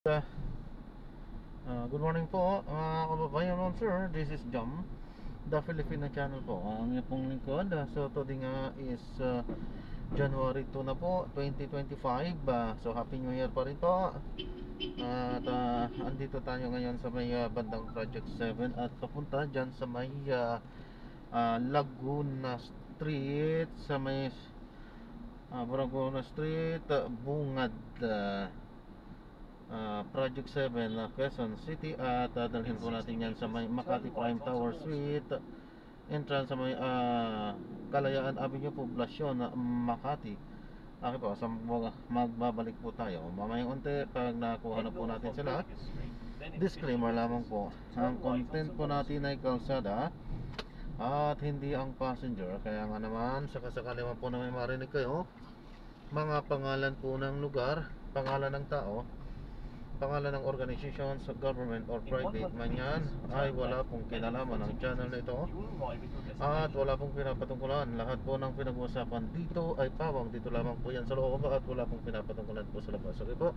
Good morning po mga kababayan, sir. This is Jam, the Filipino channel po. Ang inyong pong lingkod. So today nga is January 2 na po, 2025. So Happy New Year pa rin po. At andito tayo ngayon sa may bandang Project 7 at papunta dyan sa may Laguna Street, sa may Laguna Street, Bungad, Project 7, Quezon City. At dalhin po natin yan sa may Makati Prime Tower Suite entrance sa may Kalayaan Avenue, Poblacion, Makati. Okay po, so magbabalik po tayo mamayang unti pag nakuha na po natin sila. Disclaimer lamang po, ang content po natin ay kalsada at hindi ang passenger. Kaya nga naman, sakasakali man po na may marinig kayo mga pangalan po ng lugar, pangalan ng tao, pangalan ng organization sa government or private man yan, ay wala pong kinalaman ng channel na ito at wala pong pinapatungkulan. Lahat po ng pinag-uusapan dito ay pawang dito lamang po yan sa loob at wala pong pinapatungkulan po sa labas. Okay po,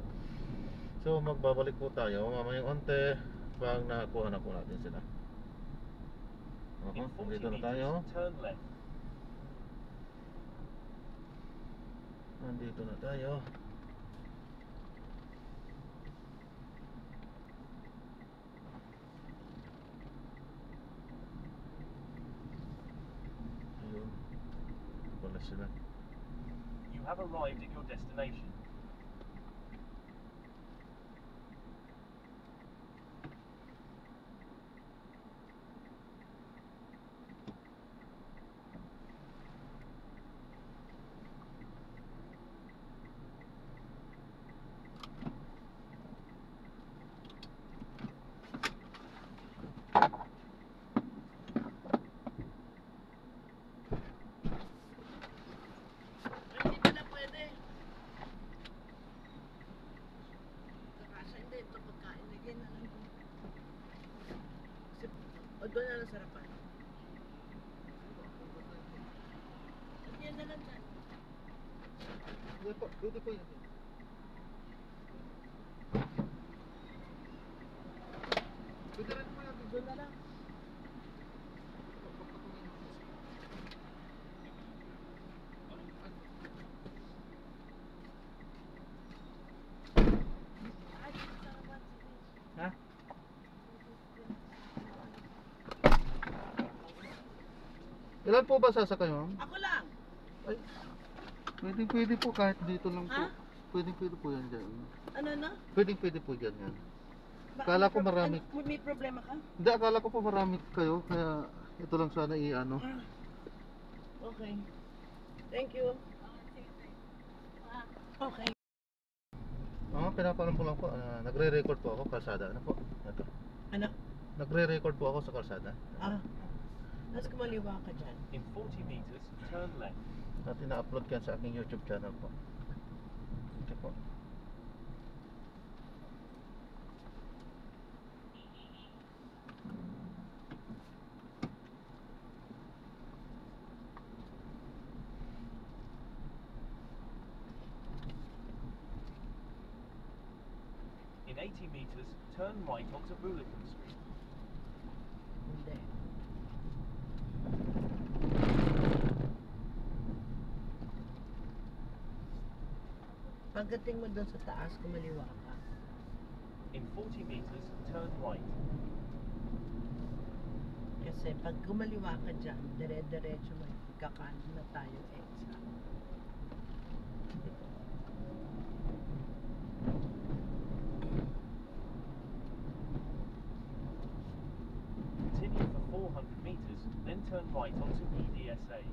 so magbabalik po tayo mamayang onte pag nakakuha na po natin sila. Dito na tayo. Nandito na tayo. You have arrived at your destination. O doon na lang sarapan. Yan na lang dyan. Dito po yan. Dito rin po yan. Doon na lang. Ha? Ilan po ba sasakay, ma'am? Ako lang. Ay, pwede po kahit dito lang po. Ha? Pwede po yan dyan. Ano na? Pwede po dyan yan. Akala ko marami. May problema ka? Hindi, akala ko po marami kayo. Kaya ito lang sana i-ano. Okay. Thank you. Okay. Pinapalam ko lang po. Nagre-record po ako kalsada. Ano po? Ito. Ano? Nagre-record po ako sa kalsada. Mas kumaliwa ka dyan. In 40 meters, turn left. At ina-upload yan sa aking YouTube channel po. Okay po. In 80 meters, turn right onto Bulacan Street. Hindi. Pagdating mo doon sa taas, kumaliwa ka. In 40 meters, turn right. Kasi pag kumaliwa ka dyan, dire-diretso mo, kakanan na tayo EDSA. Continue for 400 meters, then turn right onto EDSA.